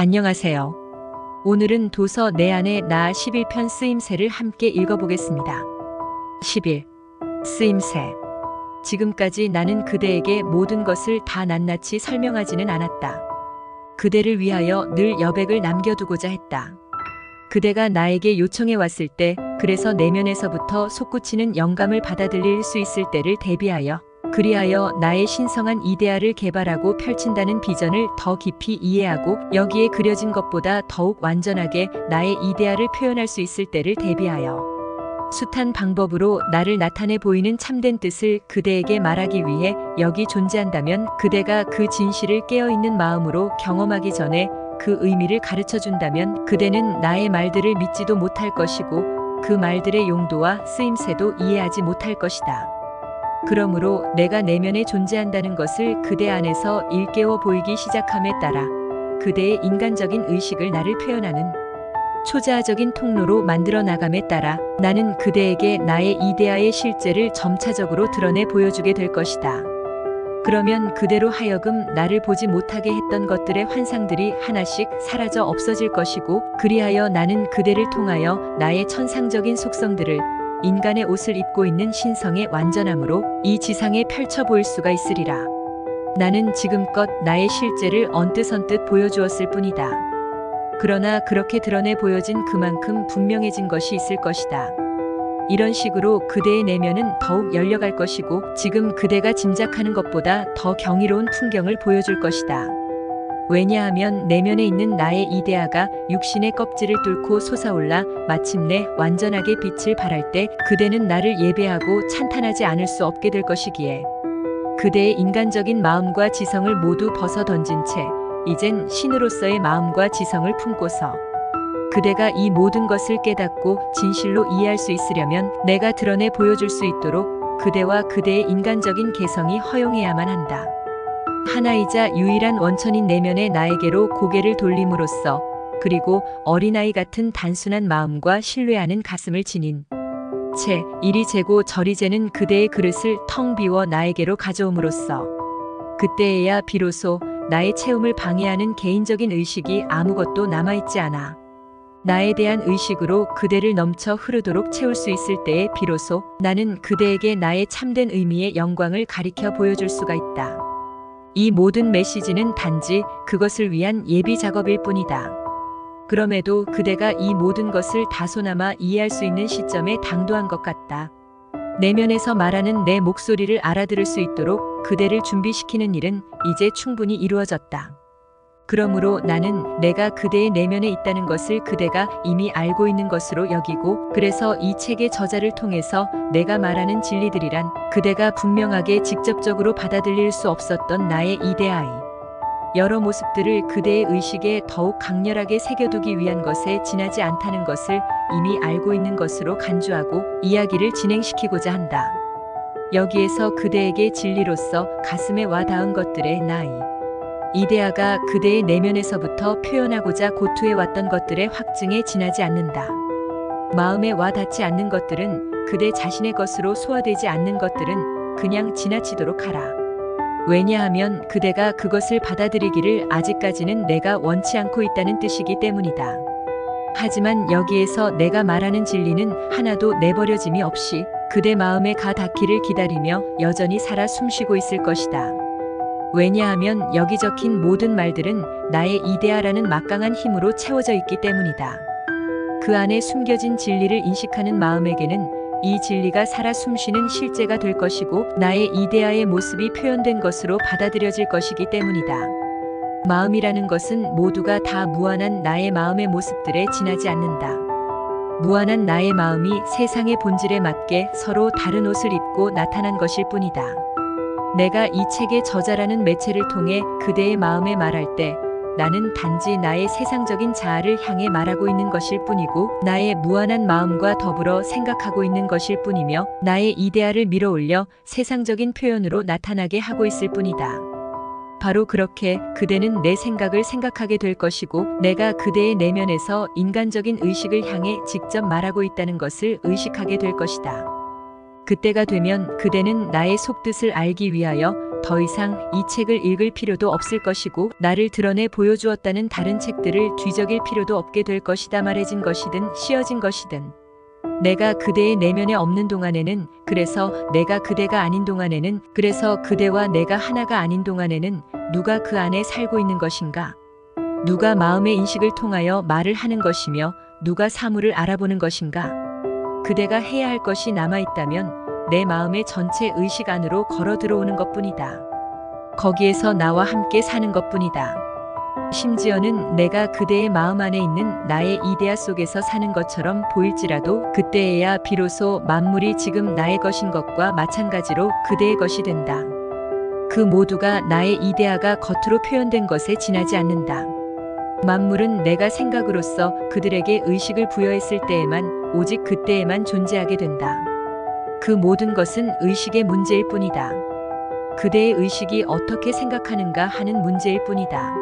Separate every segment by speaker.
Speaker 1: 안녕하세요. 오늘은 도서 내 안의 나 11편 쓰임새를 함께 읽어보겠습니다. 11. 쓰임새. 지금까지 나는 그대에게 모든 것을 다 낱낱이 설명하지는 않았다. 그대를 위하여 늘 여백을 남겨두고자 했다. 그대가 나에게 요청해 왔을 때, 그래서 내면에서부터 솟구치는 영감을 받아들일 수 있을 때를 대비하여, 그리하여 나의 신성한 이데아를 개발하고 펼친다는 비전을 더 깊이 이해하고 여기에 그려진 것보다 더욱 완전하게 나의 이데아를 표현할 수 있을 때를 대비하여 숱한 방법으로 나를 나타내 보이는 참된 뜻을 그대에게 말하기 위해 여기 존재한다면 그대가 그 진실을 깨어있는 마음으로 경험하기 전에 그 의미를 가르쳐 준다면 그대는 나의 말들을 믿지도 못할 것이고 그 말들의 용도와 쓰임새도 이해하지 못할 것이다. 그러므로 내가 내면에 존재한다는 것을 그대 안에서 일깨워 보이기 시작함에 따라 그대의 인간적인 의식을 나를 표현하는 초자아적인 통로로 만들어 나감에 따라 나는 그대에게 나의 이데아의 실제를 점차적으로 드러내 보여주게 될 것이다. 그러면 그대로 하여금 나를 보지 못하게 했던 것들의 환상들이 하나씩 사라져 없어질 것이고 그리하여 나는 그대를 통하여 나의 천상적인 속성들을 인간의 옷을 입고 있는 신성의 완전함으로 이 지상에 펼쳐 보일 수가 있으리라. 나는 지금껏 나의 실제를 언뜻언뜻 보여주었을 뿐이다. 그러나 그렇게 드러내 보여진 그만큼 분명해진 것이 있을 것이다. 이런 식으로 그대의 내면은 더욱 열려갈 것이고 지금 그대가 짐작하는 것보다 더 경이로운 풍경을 보여줄 것이다. 왜냐하면 내면에 있는 나의 이데아가 육신의 껍질을 뚫고 솟아올라 마침내 완전하게 빛을 발할 때 그대는 나를 예배하고 찬탄하지 않을 수 없게 될 것이기에 그대의 인간적인 마음과 지성을 모두 벗어 던진 채 이젠 신으로서의 마음과 지성을 품고서 그대가 이 모든 것을 깨닫고 진실로 이해할 수 있으려면 내가 드러내 보여줄 수 있도록 그대와 그대의 인간적인 개성이 허용해야만 한다. 하나이자 유일한 원천인 내면의 나에게로 고개를 돌림으로써 그리고 어린아이 같은 단순한 마음과 신뢰하는 가슴을 지닌 채 이리 재고 저리 재는 그대의 그릇을 텅 비워 나에게로 가져옴으로써 그때에야 비로소 나의 체험을 방해하는 개인적인 의식이 아무것도 남아있지 않아 나에 대한 의식으로 그대를 넘쳐 흐르도록 채울 수 있을 때에 비로소 나는 그대에게 나의 참된 의미의 영광을 가리켜 보여줄 수가 있다. 이 모든 메시지는 단지 그것을 위한 예비 작업일 뿐이다. 그럼에도 그대가 이 모든 것을 다소나마 이해할 수 있는 시점에 당도한 것 같다. 내면에서 말하는 내 목소리를 알아들을 수 있도록 그대를 준비시키는 일은 이제 충분히 이루어졌다. 그러므로 나는 내가 그대의 내면에 있다는 것을 그대가 이미 알고 있는 것으로 여기고 그래서 이 책의 저자를 통해서 내가 말하는 진리들이란 그대가 분명하게 직접적으로 받아들일 수 없었던 나의 이데아의 여러 모습들을 그대의 의식에 더욱 강렬하게 새겨두기 위한 것에 지나지 않다는 것을 이미 알고 있는 것으로 간주하고 이야기를 진행시키고자 한다. 여기에서 그대에게 진리로서 가슴에 와 닿은 것들의 나의 이데아가 그대의 내면에서부터 표현하고자 고투해왔던 것들의 확증에 지나지 않는다. 마음에 와 닿지 않는 것들은 그대 자신의 것으로 소화되지 않는 것들은 그냥 지나치도록 하라. 왜냐하면 그대가 그것을 받아들이기를 아직까지는 내가 원치 않고 있다는 뜻이기 때문이다. 하지만 여기에서 내가 말하는 진리는 하나도 내버려짐이 없이 그대 마음에 가 닿기를 기다리며 여전히 살아 숨쉬고 있을 것이다. 왜냐하면 여기 적힌 모든 말들은 나의 이데아라는 막강한 힘으로 채워져 있기 때문이다. 그 안에 숨겨진 진리를 인식하는 마음에게는 이 진리가 살아 숨쉬는 실제가 될 것이고 나의 이데아의 모습이 표현된 것으로 받아들여질 것이기 때문이다. 마음이라는 것은 모두가 다 무한한 나의 마음의 모습들에 지나지 않는다. 무한한 나의 마음이 세상의 본질에 맞게 서로 다른 옷을 입고 나타난 것일 뿐이다. 내가 이 책의 저자라는 매체를 통해 그대의 마음에 말할 때 나는 단지 나의 세상적인 자아를 향해 말하고 있는 것일 뿐이고 나의 무한한 마음과 더불어 생각하고 있는 것일 뿐이며 나의 이데아를 밀어올려 세상적인 표현으로 나타나게 하고 있을 뿐이다. 바로 그렇게 그대는 내 생각을 생각하게 될 것이고 내가 그대의 내면에서 인간적인 의식을 향해 직접 말하고 있다는 것을 의식하게 될 것이다. 그때가 되면 그대는 나의 속뜻을 알기 위하여 더 이상 이 책을 읽을 필요도 없을 것이고 나를 드러내 보여주었다는 다른 책들을 뒤적일 필요도 없게 될 것이다. 말해진 것이든 씌어진 것이든 내가 그대의 내면에 없는 동안에는, 그래서 내가 그대가 아닌 동안에는, 그래서 그대와 내가 하나가 아닌 동안에는 누가 그 안에 살고 있는 것인가? 누가 마음의 인식을 통하여 말을 하는 것이며 누가 사물을 알아보는 것인가? 그대가 해야 할 것이 남아있다면 내 마음의 전체 의식 안으로 걸어 들어오는 것뿐이다. 거기에서 나와 함께 사는 것뿐이다. 심지어는 내가 그대의 마음 안에 있는 나의 이데아 속에서 사는 것처럼 보일지라도 그때에야 비로소 만물이 지금 나의 것인 것과 마찬가지로 그대의 것이 된다. 그 모두가 나의 이데아가 겉으로 표현된 것에 지나지 않는다. 만물은 내가 생각으로서 그들에게 의식을 부여했을 때에만, 오직 그때에만 존재하게 된다. 그 모든 것은 의식의 문제일 뿐이다. 그대의 의식이 어떻게 생각하는가 하는 문제일 뿐이다.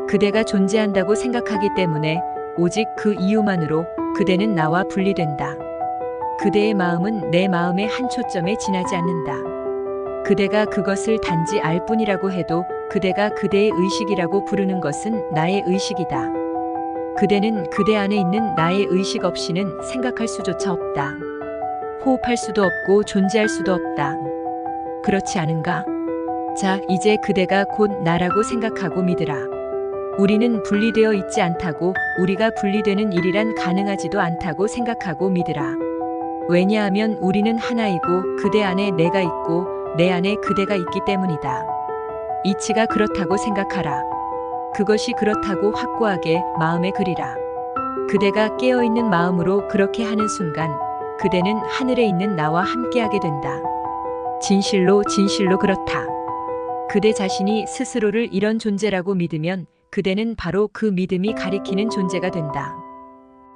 Speaker 1: 그대가 존재한다고 생각하기 때문에 오직 그 이유만으로 그대는 나와 분리된다. 그대의 마음은 내 마음의 한 초점에 지나지 않는다. 그대가 그것을 단지 알 뿐이라고 해도 그대가 그대의 의식이라고 부르는 것은 나의 의식이다. 그대는 그대 안에 있는 나의 의식 없이는 생각할 수조차 없다. 호흡할 수도 없고 존재할 수도 없다. 그렇지 않은가? 자, 이제 그대가 곧 나라고 생각하고 믿으라. 우리는 분리되어 있지 않다고, 우리가 분리되는 일이란 가능하지도 않다고 생각하고 믿으라. 왜냐하면 우리는 하나이고 그대 안에 내가 있고 내 안에 그대가 있기 때문이다. 이치가 그렇다고 생각하라. 그것이 그렇다고 확고하게 마음에 그리라. 그대가 깨어있는 마음으로 그렇게 하는 순간 그대는 하늘에 있는 나와 함께하게 된다. 진실로 진실로 그렇다. 그대 자신이 스스로를 이런 존재라고 믿으면 그대는 바로 그 믿음이 가리키는 존재가 된다.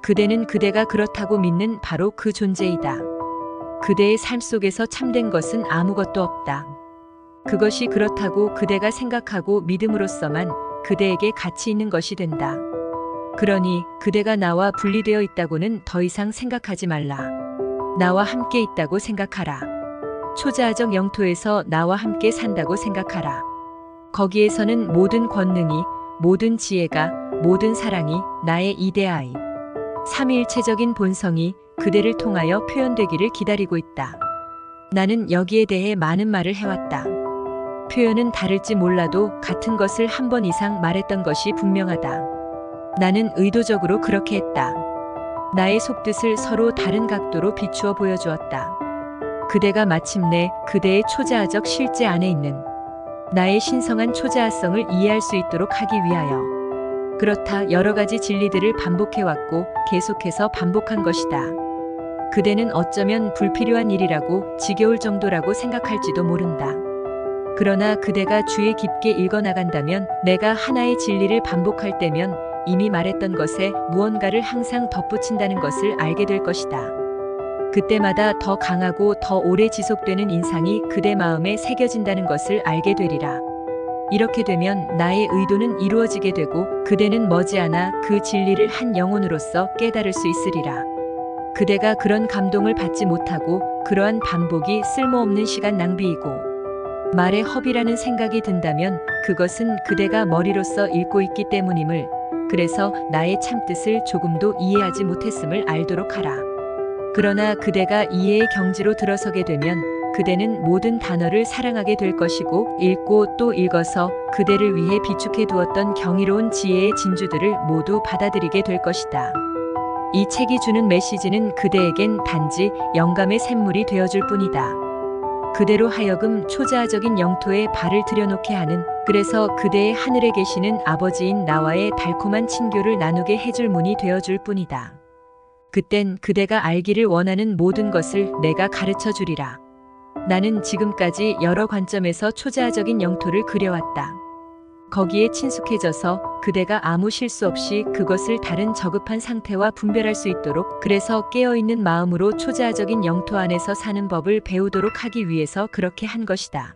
Speaker 1: 그대는 그대가 그렇다고 믿는 바로 그 존재이다. 그대의 삶 속에서 참된 것은 아무것도 없다. 그것이 그렇다고 그대가 생각하고 믿음으로써만 그대에게 가치 있는 것이 된다. 그러니 그대가 나와 분리되어 있다고는 더 이상 생각하지 말라. 나와 함께 있다고 생각하라. 초자아적 영토에서 나와 함께 산다고 생각하라. 거기에서는 모든 권능이, 모든 지혜가, 모든 사랑이 나의 이데아이, 삼위일체적인 본성이 그대를 통하여 표현되기를 기다리고 있다. 나는 여기에 대해 많은 말을 해왔다. 표현은 다를지 몰라도 같은 것을 한 번 이상 말했던 것이 분명하다. 나는 의도적으로 그렇게 했다. 나의 속뜻을 서로 다른 각도로 비추어 보여주었다. 그대가 마침내 그대의 초자아적 실제 안에 있는 나의 신성한 초자아성을 이해할 수 있도록 하기 위하여. 그렇다, 여러 가지 진리들을 반복해왔고 계속해서 반복한 것이다. 그대는 어쩌면 불필요한 일이라고, 지겨울 정도라고 생각할지도 모른다. 그러나 그대가 주의 깊게 읽어나간다면, 내가 하나의 진리를 반복할 때면 이미 말했던 것에 무언가를 항상 덧붙인다는 것을 알게 될 것이다. 그때마다 더 강하고 더 오래 지속되는 인상이 그대 마음에 새겨진다는 것을 알게 되리라. 이렇게 되면 나의 의도는 이루어지게 되고 그대는 머지않아 그 진리를 한 영혼으로서 깨달을 수 있으리라. 그대가 그런 감동을 받지 못하고 그러한 반복이 쓸모없는 시간 낭비이고 말의 허비라는 생각이 든다면 그것은 그대가 머리로서 읽고 있기 때문임을, 그래서 나의 참뜻을 조금도 이해하지 못했음을 알도록 하라. 그러나 그대가 이해의 경지로 들어서게 되면 그대는 모든 단어를 사랑하게 될 것이고, 읽고 또 읽어서 그대를 위해 비축해 두었던 경이로운 지혜의 진주들을 모두 받아들이게 될 것이다. 이 책이 주는 메시지는 그대에겐 단지 영감의 샘물이 되어줄 뿐이다. 그대로 하여금 초자아적인 영토에 발을 들여놓게 하는, 그래서 그대의 하늘에 계시는 아버지인 나와의 달콤한 친교를 나누게 해줄 문이 되어줄 뿐이다. 그땐 그대가 알기를 원하는 모든 것을 내가 가르쳐 주리라. 나는 지금까지 여러 관점에서 초자아적인 영토를 그려왔다. 거기에 친숙해져서 그대가 아무 실수 없이 그것을 다른 저급한 상태와 분별할 수 있도록, 그래서 깨어있는 마음으로 초자아적인 영토 안에서 사는 법을 배우도록 하기 위해서 그렇게 한 것이다.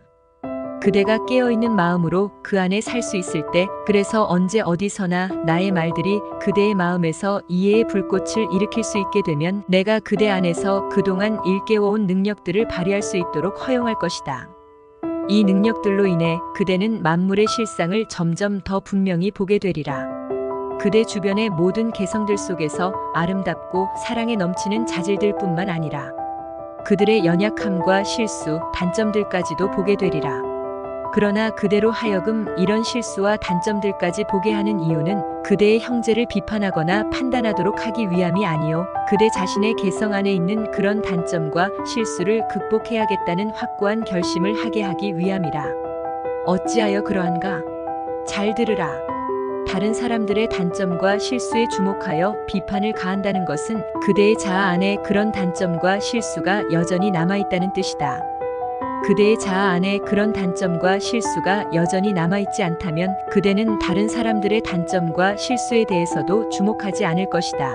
Speaker 1: 그대가 깨어있는 마음으로 그 안에 살 수 있을 때, 그래서 언제 어디서나 나의 말들이 그대의 마음에서 이해의 불꽃을 일으킬 수 있게 되면 내가 그대 안에서 그동안 일깨워온 능력들을 발휘할 수 있도록 허용할 것이다. 이 능력들로 인해 그대는 만물의 실상을 점점 더 분명히 보게 되리라. 그대 주변의 모든 개성들 속에서 아름답고 사랑에 넘치는 자질들뿐만 아니라 그들의 연약함과 실수, 단점들까지도 보게 되리라. 그러나 그대로 하여금 이런 실수와 단점들까지 보게 하는 이유는 그대의 형제를 비판하거나 판단하도록 하기 위함이 아니요, 그대 자신의 개성 안에 있는 그런 단점과 실수를 극복해야겠다는 확고한 결심을 하게 하기 위함이라. 어찌하여 그러한가? 잘 들으라. 다른 사람들의 단점과 실수에 주목하여 비판을 가한다는 것은 그대의 자아 안에 그런 단점과 실수가 여전히 남아있다는 뜻이다. 그대의 자아 안에 그런 단점과 실수가 여전히 남아있지 않다면 그대는 다른 사람들의 단점과 실수에 대해서도 주목하지 않을 것이다.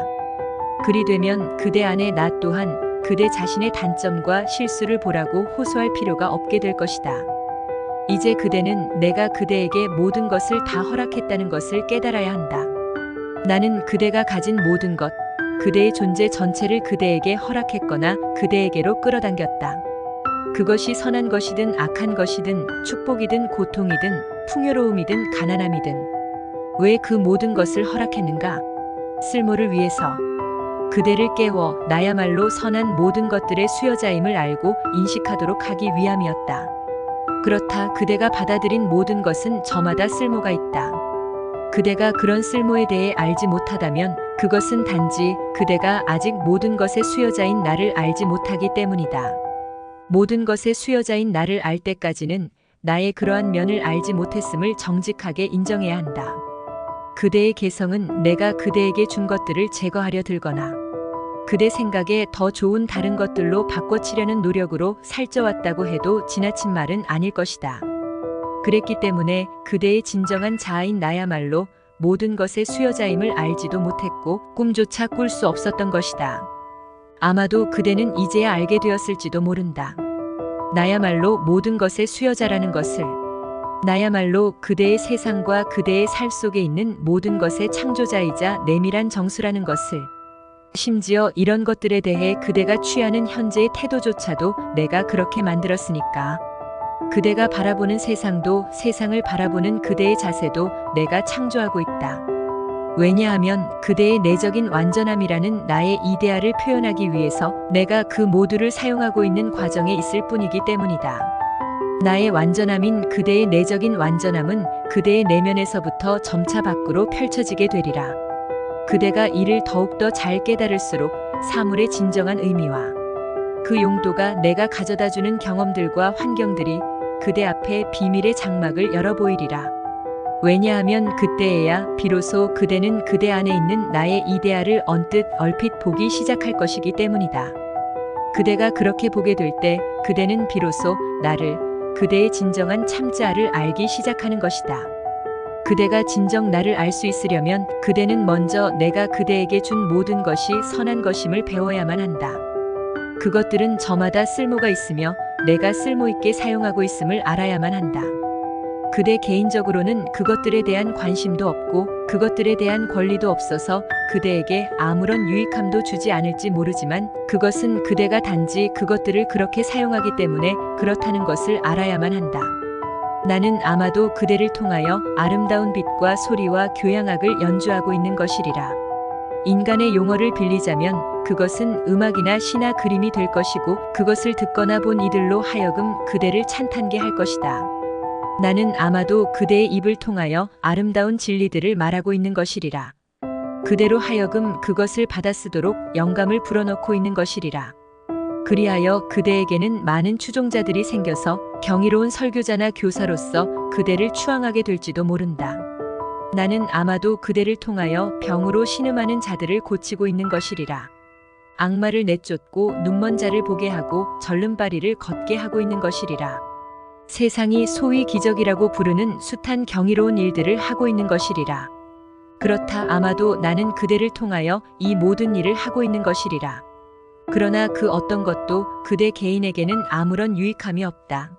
Speaker 1: 그리 되면 그대 안에 나 또한 그대 자신의 단점과 실수를 보라고 호소할 필요가 없게 될 것이다. 이제 그대는 내가 그대에게 모든 것을 다 허락했다는 것을 깨달아야 한다. 나는 그대가 가진 모든 것, 그대의 존재 전체를 그대에게 허락했거나 그대에게로 끌어당겼다. 그것이 선한 것이든 악한 것이든 축복이든 고통이든 풍요로움이든 가난함이든 왜 그 모든 것을 허락했는가? 쓸모를 위해서. 그대를 깨워 나야말로 선한 모든 것들의 수여자임을 알고 인식하도록 하기 위함이었다. 그렇다 그대가 받아들인 모든 것은 저마다 쓸모가 있다. 그대가 그런 쓸모에 대해 알지 못하다면 그것은 단지 그대가 아직 모든 것의 수여자인 나를 알지 못하기 때문이다. 모든 것의 수여자인 나를 알 때까지는 나의 그러한 면을 알지 못했음을 정직하게 인정해야 한다. 그대의 개성은 내가 그대에게 준 것들을 제거하려 들거나 그대 생각에 더 좋은 다른 것들로 바꿔치려는 노력으로 살쪄왔다고 해도 지나친 말은 아닐 것이다. 그랬기 때문에 그대의 진정한 자아인 나야말로 모든 것의 수여자임을 알지도 못했고 꿈조차 꿀 수 없었던 것이다. 아마도 그대는 이제야 알게 되었을지도 모른다. 나야말로 모든 것의 수여자라는 것을, 나야말로 그대의 세상과 그대의 살 속에 있는 모든 것의 창조자이자 내밀한 정수라는 것을, 심지어 이런 것들에 대해 그대가 취하는 현재의 태도조차도 내가 그렇게 만들었으니까. 그대가 바라보는 세상도 세상을 바라보는 그대의 자세도 내가 창조하고 있다. 왜냐하면 그대의 내적인 완전함이라는 나의 이데아를 표현하기 위해서 내가 그 모두를 사용하고 있는 과정에 있을 뿐이기 때문이다. 나의 완전함인 그대의 내적인 완전함은 그대의 내면에서부터 점차 밖으로 펼쳐지게 되리라. 그대가 이를 더욱더 잘 깨달을수록 사물의 진정한 의미와 그 용도가 내가 가져다주는 경험들과 환경들이 그대 앞에 비밀의 장막을 열어 보이리라. 왜냐하면 그때에야 비로소 그대는 그대 안에 있는 나의 이데아를 언뜻 얼핏 보기 시작할 것이기 때문이다. 그대가 그렇게 보게 될 때 그대는 비로소 나를, 그대의 진정한 참자아를 알기 시작하는 것이다. 그대가 진정 나를 알 수 있으려면 그대는 먼저 내가 그대에게 준 모든 것이 선한 것임을 배워야만 한다. 그것들은 저마다 쓸모가 있으며 내가 쓸모있게 사용하고 있음을 알아야만 한다. 그대 개인적으로는 그것들에 대한 관심도 없고 그것들에 대한 권리도 없어서 그대에게 아무런 유익함도 주지 않을지 모르지만 그것은 그대가 단지 그것들을 그렇게 사용하기 때문에 그렇다는 것을 알아야만 한다. 나는 아마도 그대를 통하여 아름다운 빛과 소리와 교향악을 연주하고 있는 것이리라. 인간의 용어를 빌리자면 그것은 음악이나 시나 그림이 될 것이고 그것을 듣거나 본 이들로 하여금 그대를 찬탄게 할 것이다. 나는 아마도 그대의 입을 통하여 아름다운 진리들을 말하고 있는 것이리라. 그대로 하여금 그것을 받아쓰도록 영감을 불어넣고 있는 것이리라. 그리하여 그대에게는 많은 추종자들이 생겨서 경이로운 설교자나 교사로서 그대를 추앙하게 될지도 모른다. 나는 아마도 그대를 통하여 병으로 신음하는 자들을 고치고 있는 것이리라. 악마를 내쫓고 눈먼 자를 보게 하고 절름발이를 걷게 하고 있는 것이리라. 세상이 소위 기적이라고 부르는 숱한 경이로운 일들을 하고 있는 것이리라. 그렇다 아마도 나는 그대를 통하여 이 모든 일을 하고 있는 것이리라. 그러나 그 어떤 것도 그대 개인에게는 아무런 유익함이 없다.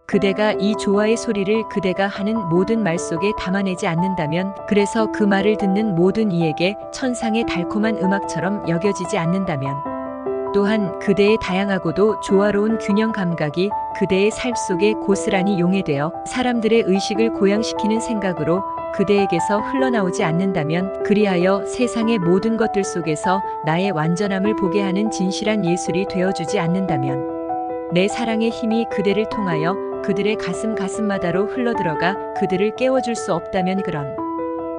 Speaker 1: 그대가 이 조화의 소리를 그대가 하는 모든 말 속에 담아내지 않는다면, 그래서 그 말을 듣는 모든 이에게 천상의 달콤한 음악처럼 여겨지지 않는다면, 또한 그대의 다양하고도 조화로운 균형 감각이 그대의 삶 속에 고스란히 용해되어 사람들의 의식을 고양시키는 생각으로 그대에게서 흘러나오지 않는다면, 그리하여 세상의 모든 것들 속에서 나의 완전함을 보게 하는 진실한 예술이 되어주지 않는다면, 내 사랑의 힘이 그대를 통하여 그들의 가슴마다로 흘러들어가 그들을 깨워줄 수 없다면, 그런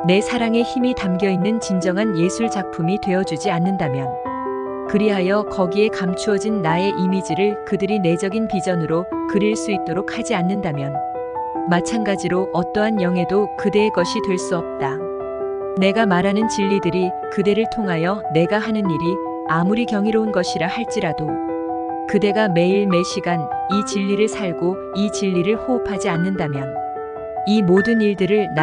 Speaker 1: 내 사랑의 힘이 담겨있는 진정한 예술 작품이 되어주지 않는다면, 그리하여 거기에 감추어진 나의 이미지를 그들이 내적인 비전으로 그릴 수 있도록 하지 않는다면, 마찬가지로 어떠한 영예도 그대의 것이 될 수 없다. 내가 말하는 진리들이 그대를 통하여 내가 하는 일이 아무리 경이로운 것이라 할지라도, 그대가 매일 매시간 이 진리를 살고 이 진리를 호흡하지 않는다면, 이 모든 일들을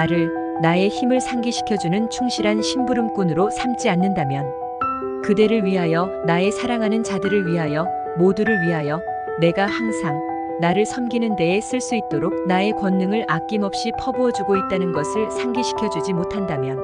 Speaker 1: 나의 힘을 상기시켜주는 충실한 심부름꾼으로 삼지 않는다면, 그대를 위하여, 나의 사랑하는 자들을 위하여, 모두를 위하여 내가 항상 나를 섬기는 데에 쓸 수 있도록 나의 권능을 아낌없이 퍼부어주고 있다는 것을 상기시켜주지 못한다면,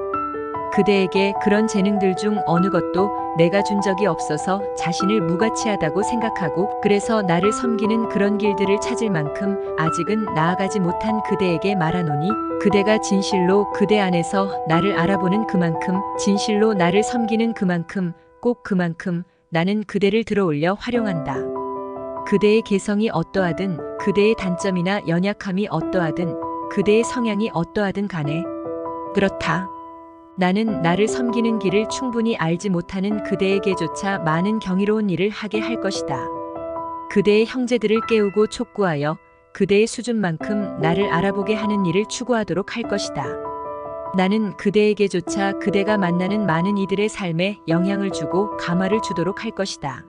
Speaker 1: 그대에게 그런 재능들 중 어느 것도 내가 준 적이 없어서 자신을 무가치하다고 생각하고, 그래서 나를 섬기는 그런 길들을 찾을 만큼 아직은 나아가지 못한 그대에게 말하노니, 그대가 진실로 그대 안에서 나를 알아보는 그만큼, 진실로 나를 섬기는 그만큼, 꼭 그만큼 나는 그대를 들어올려 활용한다. 그대의 개성이 어떠하든, 그대의 단점이나 연약함이 어떠하든, 그대의 성향이 어떠하든 간에 그렇다. 나는 나를 섬기는 길을 충분히 알지 못하는 그대에게조차 많은 경이로운 일을 하게 할 것이다. 그대의 형제들을 깨우고 촉구하여 그대의 수준만큼 나를 알아보게 하는 일을 추구하도록 할 것이다. 나는 그대에게조차 그대가 만나는 많은 이들의 삶에 영향을 주고 감화를 주도록 할 것이다.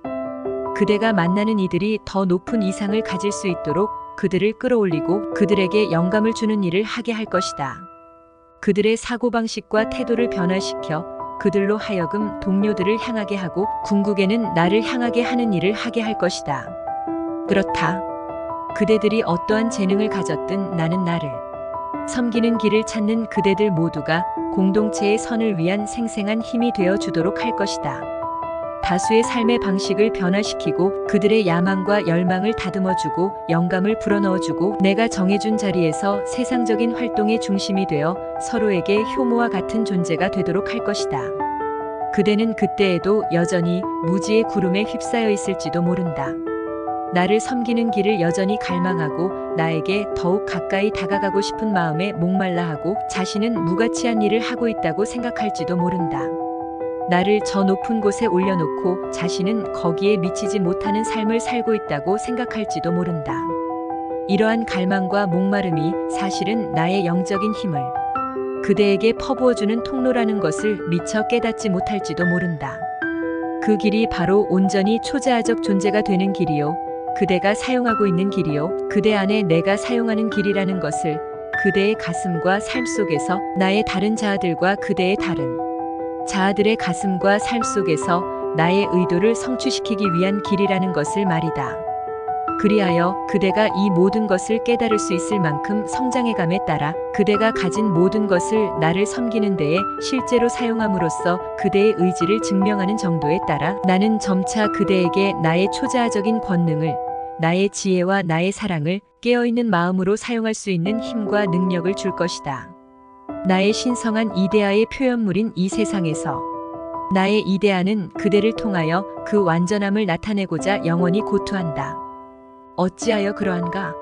Speaker 1: 그대가 만나는 이들이 더 높은 이상을 가질 수 있도록 그들을 끌어올리고 그들에게 영감을 주는 일을 하게 할 것이다. 그들의 사고방식과 태도를 변화시켜 그들로 하여금 동료들을 향하게 하고 궁극에는 나를 향하게 하는 일을 하게 할 것이다. 그렇다. 그대들이 어떠한 재능을 가졌든 나는 나를 섬기는 길을 찾는 그대들 모두가 공동체의 선을 위한 생생한 힘이 되어 주도록 할 것이다. 다수의 삶의 방식을 변화시키고 그들의 야망과 열망을 다듬어주고 영감을 불어넣어주고, 내가 정해준 자리에서 세상적인 활동의 중심이 되어 서로에게 효모와 같은 존재가 되도록 할 것이다. 그대는 그때에도 여전히 무지의 구름에 휩싸여 있을지도 모른다. 나를 섬기는 길을 여전히 갈망하고 나에게 더욱 가까이 다가가고 싶은 마음에 목말라하고 자신은 무가치한 일을 하고 있다고 생각할지도 모른다. 나를 저 높은 곳에 올려놓고 자신은 거기에 미치지 못하는 삶을 살고 있다고 생각할지도 모른다. 이러한 갈망과 목마름이 사실은 나의 영적인 힘을 그대에게 퍼부어주는 통로라는 것을 미처 깨닫지 못할지도 모른다. 그 길이 바로 온전히 초자아적 존재가 되는 길이요, 그대가 사용하고 있는 길이요, 그대 안에 내가 사용하는 길이라는 것을 그대의 가슴과 삶 속에서 나의 다른 자아들과 그대의 다른 자아들의 가슴과 삶 속에서 나의 의도를 성취시키기 위한 길이라는 것을 말이다. 그리하여 그대가 이 모든 것을 깨달을 수 있을 만큼 성장해감에 따라 그대가 가진 모든 것을 나를 섬기는 데에 실제로 사용함으로써 그대의 의지를 증명하는 정도에 따라 나는 점차 그대에게 나의 초자아적인 권능을, 나의 지혜와 나의 사랑을 깨어있는 마음으로 사용할 수 있는 힘과 능력을 줄 것이다. 나의 신성한 이데아의 표현물인 이 세상에서 나의 이데아는 그대를 통하여 그 완전함을 나타내고자 영원히 고투한다. 어찌하여 그러한가?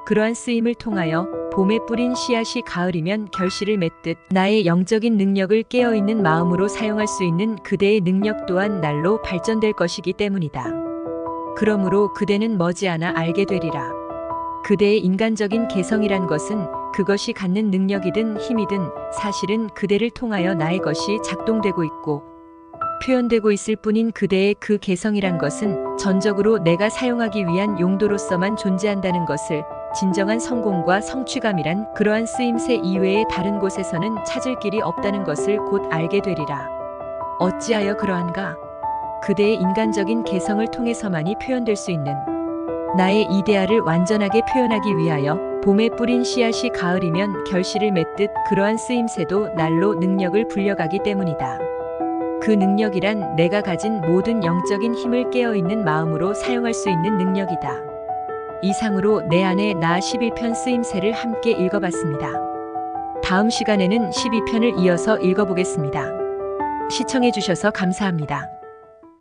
Speaker 1: 그러한 쓰임을 통하여 봄에 뿌린 씨앗이 가을이면 결실을 맺듯 나의 영적인 능력을 깨어있는 마음으로 사용할 수 있는 그대의 능력 또한 날로 발전될 것이기 때문이다. 그러므로 그대는 머지않아 알게 되리라. 그대의 인간적인 개성이란 것은 그것이 갖는 능력이든 힘이든 사실은 그대를 통하여 나의 것이 작동되고 있고 표현되고 있을 뿐인 그대의 그 개성이란 것은 전적으로 내가 사용하기 위한 용도로서만 존재한다는 것을 진정한 성공과 성취감이란 그러한 쓰임새 이외의 다른 곳에서는 찾을 길이 없다는 것을 곧 알게 되리라. 어찌하여 그러한가? 그대의 인간적인 개성을 통해서만이 표현될 수 있는 나의 이데아를 완전하게 표현하기 위하여 봄에 뿌린 씨앗이 가을이면 결실을 맺듯 그러한 쓰임새도 날로 능력을 불려가기 때문이다. 그 능력이란 내가 가진 모든 영적인 힘을 깨어있는 마음으로 사용할 수 있는 능력이다. 이상으로 내 안에 나 11편 쓰임새를 함께 읽어봤습니다. 다음 시간에는 12편을 이어서 읽어보겠습니다. 시청해주셔서 감사합니다.